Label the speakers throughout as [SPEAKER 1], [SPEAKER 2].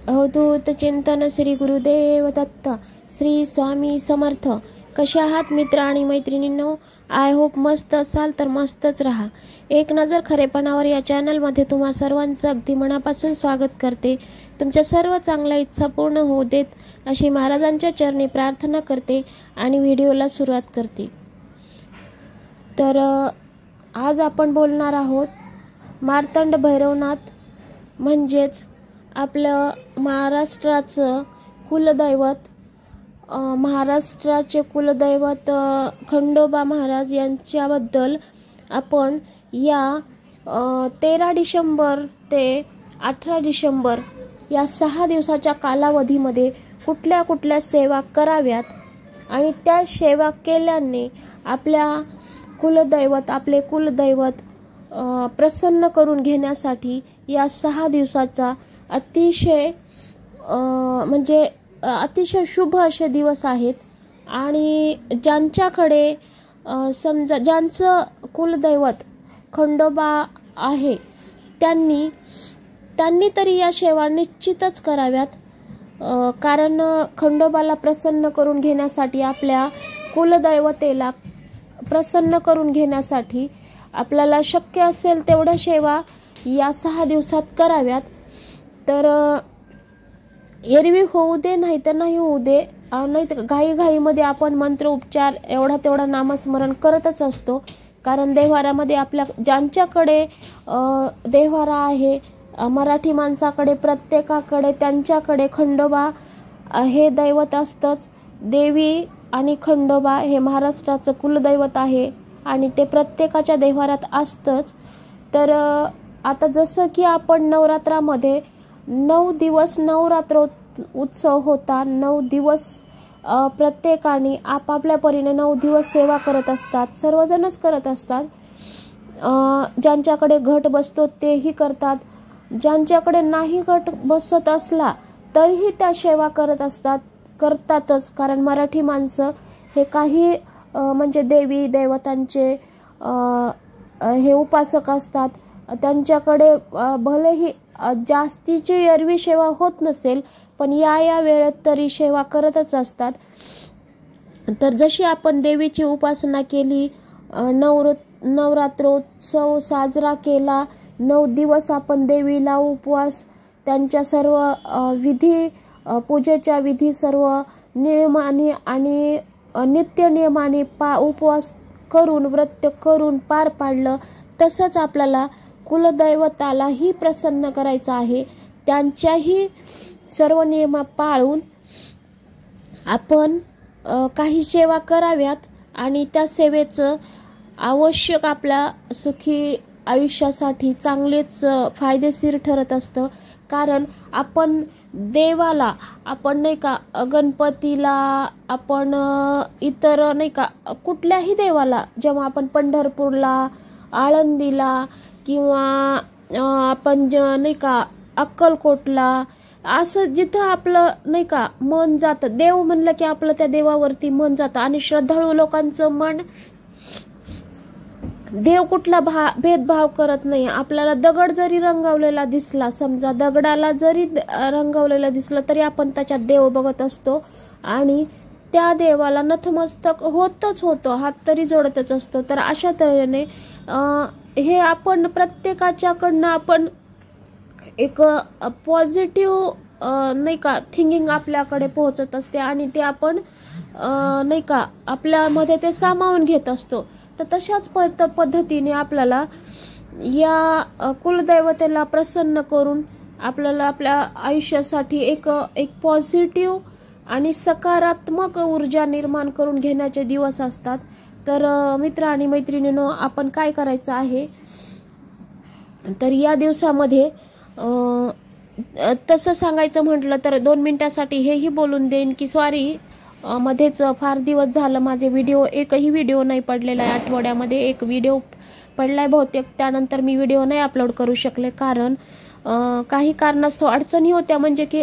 [SPEAKER 1] अवधूत चिंतन श्री गुरुदेव दत्त श्री स्वामी समर्थ. कशा आहात मित्र आणि मैत्रिणींनो? आय होप मस्त असाल तर मस्तच राहा. एक नजर खरेपणावर या चॅनलमध्ये तुम्हा सर्वांचं अगदी मनापासून स्वागत करते. तुमच्या सर्व चांगल्या इच्छा पूर्ण होऊ देत अशी महाराजांच्या चरणी प्रार्थना करते आणि व्हिडिओला सुरुवात करते. तर आज आपण बोलणार आहोत मार्तंड भैरवनाथ म्हणजेच आपलं महाराष्ट्राचं कुलदैवत, महाराष्ट्राचे कुलदैवत खंडोबा महाराज यांच्याबद्दल आपण या 13 डिसेंबर ते 18 डिसेंबर या 6 दिवसाच्या कालावधीमध्ये कुठल्या कुठल्या सेवा कराव्यात आणि त्या सेवा केल्याने आपले कुलदैवत प्रसन्न करून घेण्यासाठी या 6 दिवसाचा अतिशय शुभ असे दिवस आहेत. आणि ज्यांच्याकडे समजा ज्यांचं कुलदैवत खंडोबा आहे त्यांनी तरी या सेवा निश्चितच कराव्यात. कारण खंडोबाला प्रसन्न करून घेण्यासाठी, आपल्या कुलदैवतेला प्रसन्न करून घेण्यासाठी आपल्याला शक्य असेल तेवढ्या सेवा या 6 दिवसात कराव्यात. तर एरवी होऊ दे नाही तर नाही होऊ दे, नाही तर घाईमध्ये आपण मंत्र उपचार एवढा तेवढा नामस्मरण करतच असतो. कारण देव्हारामध्ये आपल्या ज्यांच्याकडे देव्हारा आहे, मराठी माणसाकडे प्रत्येकाकडे त्यांच्याकडे खंडोबा हे दैवत असतंच. देवी आणि खंडोबा हे महाराष्ट्राचं कुलदैवत आहे आणि ते प्रत्येकाच्या देव्हारात असतंच. तर आता जसं की आपण नवरात्रामध्ये 9 दिवस नवरात्र उत्सव होता. 9 दिवस प्रत्येकाने आपापल्या परीने 9 दिवस सेवा करत असतात, सर्वजणच करत असतात. ज्यांच्याकडे घट बसतो तेही करतात, ज्यांच्याकडे नाही घट बसत असला तरीही त्या सेवा करतातच. कारण मराठी माणसं हे काही म्हणजे देवी देवतांचे हे उपासक असतात. त्यांच्याकडे भलेही जास्तीची एरवी सेवा होत नसेल पण या वेळेत तरी सेवा करतच असतात. तर जशी आपण देवीची उपासना केली, नवरात्रोत्सव साजरा केला, 9 दिवस आपण देवीला उपवास, त्यांच्या सर्व विधी, पूजेच्या विधी सर्व नियमाने आणि नित्य नियमाने उपवास करून व्रत करून पार पाडलं. तसंच आपल्याला कुलदैवतालाही प्रसन्न करायचं आहे. त्यांच्याही सर्व नियम पाळून आपण काही सेवा कराव्यात आणि त्या सेवेचं आवश्यक आपल्या सुखी आयुष्यासाठी चांगलेच फायदेशीर ठरत असतं. कारण आपण देवाला, आपण नाही का गणपतीला, आपण इतर नाही का कुठल्याही देवाला, जेव्हा आपण पंढरपूरला, आळंदीला किंवा आपण नाही का अक्कलकोटला, असं जिथं आपलं नाही का मन जातं, देव म्हणलं की आपलं त्या देवावरती मन जातं. आणि श्रद्धाळू लोकांचं मन, देव कुठला भेदभाव करत नाही. आपल्याला दगड जरी रंगवलेला दिसला, समजा दगडाला जरी रंगवलेला दिसला तरी आपण त्याच्यात देव बघत असतो आणि त्या देवाला नतमस्तक होतो, हात तरी जोडतच असतो. तर अशा तऱ्हेने हे आपण प्रत्येकाच्याकडनं आपण एक पॉझिटिव्ह नाही का थिंकिंग आपल्याकडे पोहोचत असते आणि ते आपण नाही का आपल्यामध्ये ते सामावून घेत असतो. तर तशाच पद्धतीने आपल्याला या कुलदैवतेला प्रसन्न करून आपल्याला आपल्या आयुष्यासाठी एक पॉझिटिव्ह आणि सकारात्मक ऊर्जा निर्माण करून घेण्याचे दिवस असतात. तर मित्र आणि मैत्रिणींनो, आपण काय करायचं आहे, तर या दिवसामध्ये तसं सांगायचं म्हटलं तर 2 मिनिटासाठी हेही बोलून देईन की सॉरी, मध्येच फार दिवस झालं माझे एकही व्हिडिओ नाही पडलेला आहे. आठवड्यामध्ये एक व्हिडिओ पडलाय बहुतेक, त्यानंतर मी व्हिडिओ नाही अपलोड करू शकले. कारण काही कारणास्तव अडचणी होत्या, म्हणजे की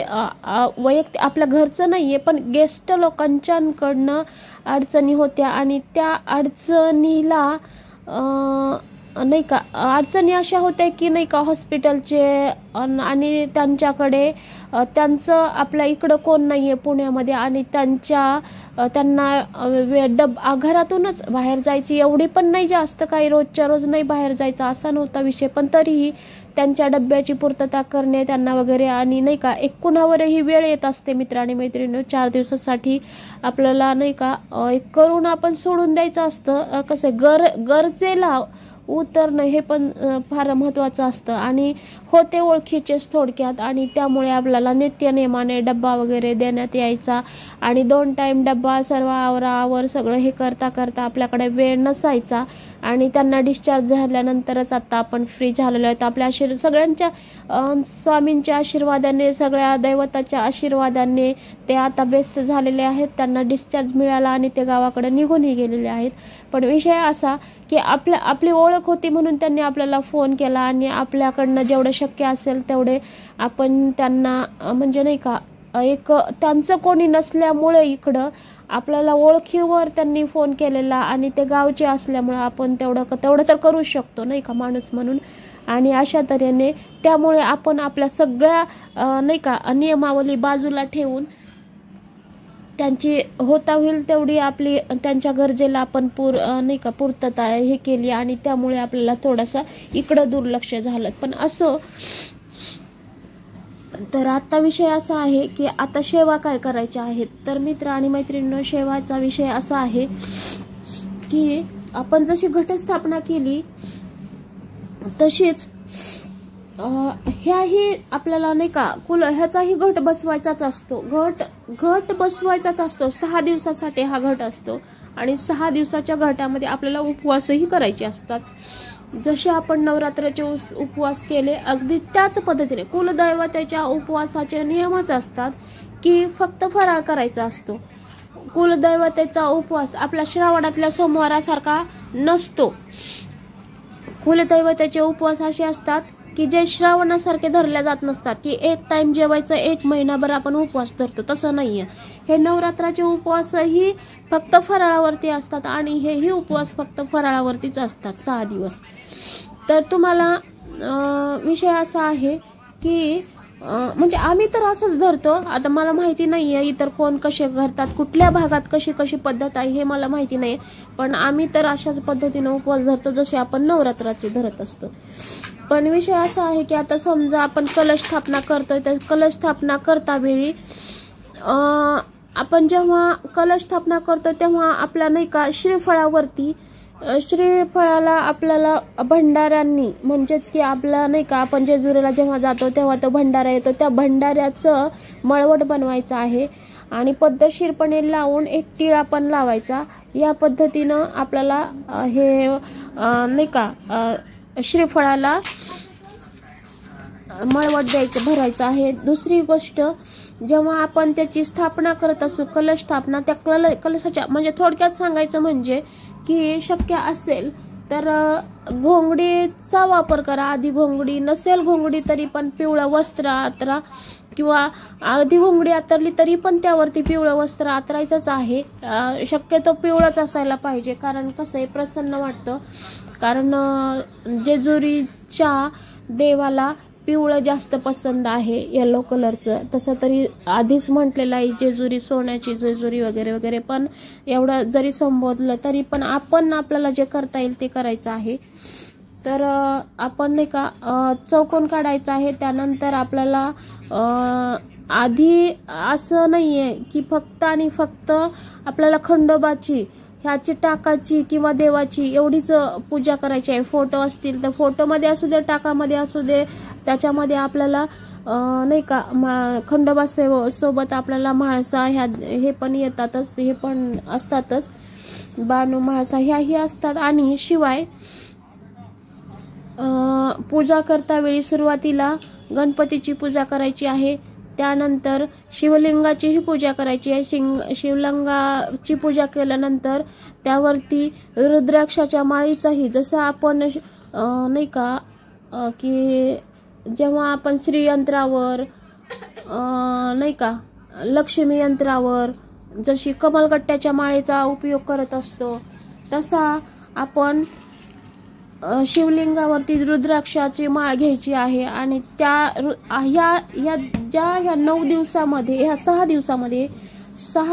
[SPEAKER 1] वैयक्तिक आपल्या घरचं नाहीये पण गेस्ट लोकांच्याकडनं अडचणी होत्या आणि त्या अडचणीला नाही का अडचणी अशा होत्या की नाही का हॉस्पिटलचे आणि त्यांच्याकडे त्यांचं आपल्या इकडं कोण नाहीये पुण्यामध्ये आणि त्यांना घरातूनच बाहेर जायची एवढी पण नाही, जास्त काही रोजच्या रोज नाही बाहेर जायचं असा नव्हता विषय, पण तरीही त्यांच्या डब्याची पूर्तता करणे त्यांना वगैरे आणि नाही का एक कुणावरही वेळ येत असते मित्र आणि मैत्रिणी 4 दिवसासाठी आपल्याला नाही का एक करून आपण सोडून द्यायचं असतं. कसं गरजेला उतरणं हे पण फार महत्वाचं असतं आणि होते ओळखीचेच थोडक्यात आणि त्यामुळे आपल्याला नित्यनेमाने डब्बा वगैरे देण्यात यायचा आणि 2 टाइम डब्बा सर्व आवरावर सगळं हे करता करता आपल्याकडे वेळ नसायचा आणि त्यांना डिस्चार्ज झाल्यानंतरच आता आपण फ्री झालेलो आहेत. आपल्या सगळ्यांच्या स्वामींच्या आशीर्वादाने सगळ्या दैवताच्या आशीर्वादाने ते आता बेस्ट झालेले आहेत. त्यांना डिस्चार्ज मिळाला आणि ते गावाकडे निघूनही गेलेले आहेत. पण विषय असा की आपली ओळख होती म्हणून त्यांनी आपल्याला फोन केला आणि आपल्याकडनं जेवढं शक्य असेल तेवढे आपण त्यांना म्हणजे नाही का एक त्यांचं कोणी नसल्यामुळे इकडं आपल्याला ओळखीवर त्यांनी फोन केलेला आणि ते गावचे असल्यामुळे आपण तेवढं तर करू शकतो नाही का माणूस म्हणून. आणि अशा तऱ्हेने त्यामुळे आपण आपल्या सगळ्या नाही का नियमावली बाजूला ठेवून त्यांची होता होईल तेवढी आपली त्यांच्या गरजेला आपण नाही का पूर्तता हे केली आणि त्यामुळे आपल्याला थोडासा इकडं दुर्लक्ष झालं. पण असं तर आता विषय असा आहे की आता सेवा काय करायच्या आहेत. तर मित्र आणि मैत्रिणींनो, सेवाचा विषय असा आहे की आपण जशी घटस्थापना केली तशीच ह्याही आपल्याला नाही का ह्याचाही घट बसवायचाच असतो. घट बसवायचाच असतो. 6 दिवसासाठी हा घट असतो आणि 6 दिवसाच्या घटामध्ये आपल्याला उपवासही करायचे असतात. जसे आपण नवरात्राचे उपवास केले अगदी त्याच पद्धतीने कुलदैवताच्या उपवासाचे नियमच असतात की फक्त फराळ करायचा असतो. कुलदैवतेचा उपवास आपल्या श्रावणातल्या सोमवारासारखा नसतो. कुलदैवताचे उपवास असे असतात की जे श्रावणासारखे धरल्या जात नसतात की एक टाइम जेवायचं 1 महिनाभर आपण उपवास धरतो, तसं नाहीये. हे नवरात्राचे उपवासही फक्त फराळावरती असतात आणि हेही उपवास फक्त फराळावरतीच असतात 6 दिवस. तर तुम्हाला विषय असा आहे की म्हणजे आम्ही तर असंच धरतो. आता मला माहिती नाहीये इतर कोण कसे करतात, कुठल्या भागात कशी पद्धत आहे हे मला माहिती नाही, पण आम्ही तर अशाच पद्धतीने उपवास धरतो जसे आपण नवरात्राचे धरत असतो. पण विषय असा आहे की आता समजा आपण कलश स्थापना करतोय तर कलश स्थापना करता वेळी आपण जेव्हा कलश स्थापना करतो तेव्हा आपल्या नाही का श्रीफळाला आपल्याला भंडाऱ्यांनी म्हणजेच की आपला नाही का आपण जेजुरीला जेव्हा जातो तेव्हा तो भंडारा येतो, त्या भंडाऱ्याचं मळवट बनवायचं आहे आणि पद्धतशीरपणे लावून एक टिळा पण लावायचा. या पद्धतीनं आपल्याला हे नाही का श्रीफळाला मळवट द्यायचं भरायचं आहे. दुसरी गोष्ट, जेव्हा आपण त्याची स्थापना करत असतो कलश स्थापना, त्या कलशाच्या म्हणजे थोडक्यात सांगायचं म्हणजे की शक्य असेल तर घोंगडीचा वापर करा. आधी घोंगडी नसेल घोंगडी तरी पण पिवळं वस्त्र आतरा किंवा आधी घोंगडी आतरली तरी पण त्यावरती पिवळं वस्त्र आतरायचंच आहे. शक्यतो पिवळंच असायला पाहिजे, कारण कसं आहे प्रसन्न वाटतं. कारण जेजुरीच्या देवाला पिवळं जास्त पसंत आहे येलो कलरचं. तसं तरी आधीच म्हटलेलं आहे जेजुरी सोन्याची जेजुरी वगैरे वगैरे, पण एवढं जरी संबोधलं तरी पण आपण आपल्याला जे करता येईल ते करायचं आहे. तर आपण नाही का चौकोन काढायचा आहे. त्यानंतर आपल्याला आधी असं नाहीये की फक्त आणि फक्त आपल्याला खंडोबाची ह्याची टाकाची किंवा देवाची एवढीच पूजा करायची आहे. फोटो असतील तर फोटोमध्ये असू दे, टाकामध्ये असू दे, त्याच्यामध्ये आपल्याला नाही का खंडोबा सोबत आपल्याला म्हाळसा हे पण येतातच, हे पण असतातच, बाणू म्हाळसा ह्याही असतात. आणि शिवाय पूजा करता वेळी सुरुवातीला गणपतीची पूजा करायची आहे. त्यानंतर शिवलिंगाचीही पूजा करायची आहे. शिवलिंगाची पूजा केल्यानंतर त्यावरती रुद्राक्षाच्या माळीचाही, जसं आपण नाही का की जेव्हा आपण श्रीयंत्रावर नाही का लक्ष्मी यंत्रावर जशी कमलगट्ट्याच्या माळेचा उपयोग करत असतो तसा आपण शिवलिंगावरती रुद्राक्षाची माळ घ्यायची आहे आणि ह्या 9 दिवसामध्ये, ह्या 6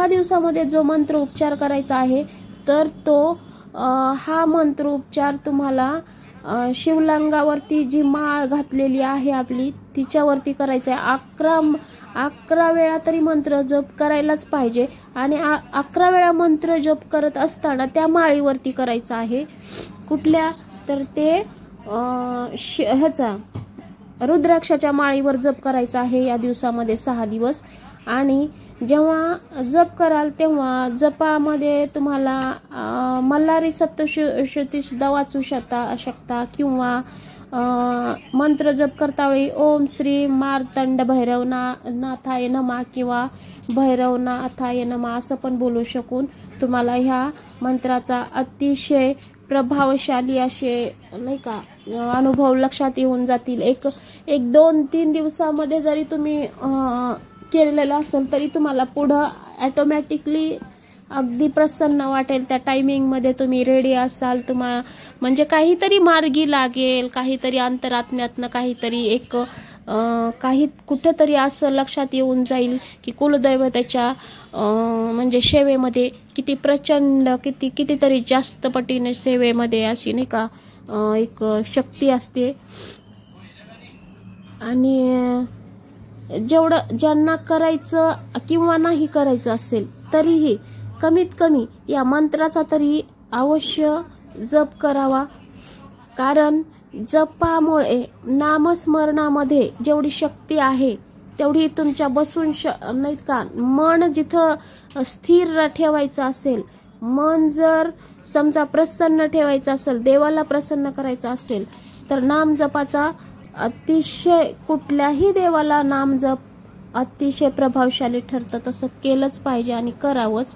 [SPEAKER 1] दिवसामध्ये जो मंत्र उच्चार करायचा आहे, तर तो हा मंत्र उपचार तुम्हाला शिवलिंगावरती जी माळ घातलेली आहे आपली तिच्यावरती करायचा आहे. 11 वेळा तरी मंत्र जप करायलाच पाहिजे आणि 11 वेळा मंत्र जप करत असताना त्या माळीवरती करायचा आहे. कुठल्या तर ते ह्याचा रुद्राक्षाच्या माळीवर जप करायचा आहे या दिवसामध्ये 6 दिवस. आणि जेव्हा जप कराल तेव्हा जपामध्ये तुम्हाला मल्हारी सप्तशती सुद्धा वाचू शकता किंवा मंत्र जप करता वेळी ओम श्री मार्तंड भैरवनाथाय नमः किंवा भैरवनाथाय नमः असं पण बोलू शकून तुम्हाला ह्या मंत्राचा अतिशय प्रभावशाली असे नाही का अनुभव लक्षात येऊन जातील. एक 2-3 दिवसामध्ये जरी तुम्ही केलेलं असेल तरी तुम्हाला पुढं ऑटोमॅटिकली अगदी प्रसन्न वाटेल. त्या टायमिंग मध्ये तुम्ही रेडी असाल, म्हणजे काहीतरी मार्गी लागेल, काहीतरी अंतरात्म्यातनं काहीतरी कुठेतरी असं लक्षात येऊन जाईल की कुलदैवताच्या म्हणजे सेवेमध्ये किती प्रचंड कितीतरी जास्त पटीने सेवेमध्ये अशी नाही का एक शक्ती असते. आणि जेवढं ज्यांना करायचं किंवा नाही करायचं असेल तरीही कमीत कमी या मंत्राचा तरी अवश्य जप करावा. कारण जपामुळे नामस्मरणामध्ये जेवढी शक्ती आहे तेवढी तुमच्या बसून नाही का मन जिथं स्थिर ठेवायचं असेल, मन जर समजा प्रसन्न ठेवायचं असेल, देवाला प्रसन्न करायचं असेल तर नाम जपाचा अतिशय कुठल्याही देवाला नाम जप अतिशय प्रभावशाली ठरतं. तसं केलंच पाहिजे आणि करावंच.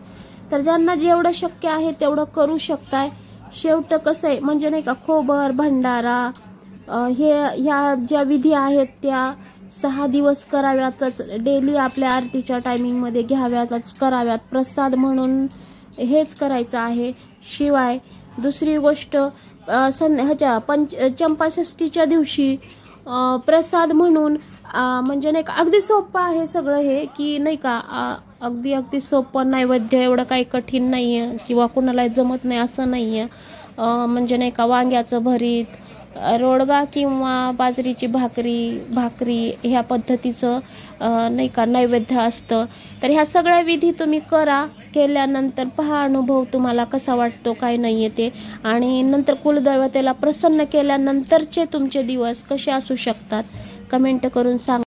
[SPEAKER 1] तर ज्यांना जेवढं शक्य आहे तेवढं करू शकताय. शेवट कसं आहे म्हणजे नाही का खोबर भंडारा ह्या ज्या विधी आहेत त्या 6 दिवस कराव्यातच. डेली आपल्या आरतीच्या टायमिंग मध्ये घ्याव्यातच, कराव्यात. प्रसाद म्हणून हेच करायचं आहे. शिवाय दुसरी गोष्ट चंपाषष्ठीच्या दिवशी प्रसाद म्हणून म्हणजे नाही का अगदी सोपं आहे सगळं हे की नाही का अगदी सोपं. नैवेद्य एवढं काही कठीण नाहीये किंवा कुणाला जमत नाही असं नाहीये. म्हणजे नाही का वांग्याचं भरीत, रोडगा किंवा बाजरीची भाकरी ह्या पद्धतीचं नाही का नैवेद्य असतं. तर ह्या सगळ्या विधी तुम्ही करा. केल्यानंतर पहा अनुभव तुम्हाला कसा वाटतो, काय नाहीये ते. आणि नंतर कुलदैवतेला प्रसन्न केल्यानंतरचे तुमचे दिवस कसे असू शकतात कमेंट करून सांगा.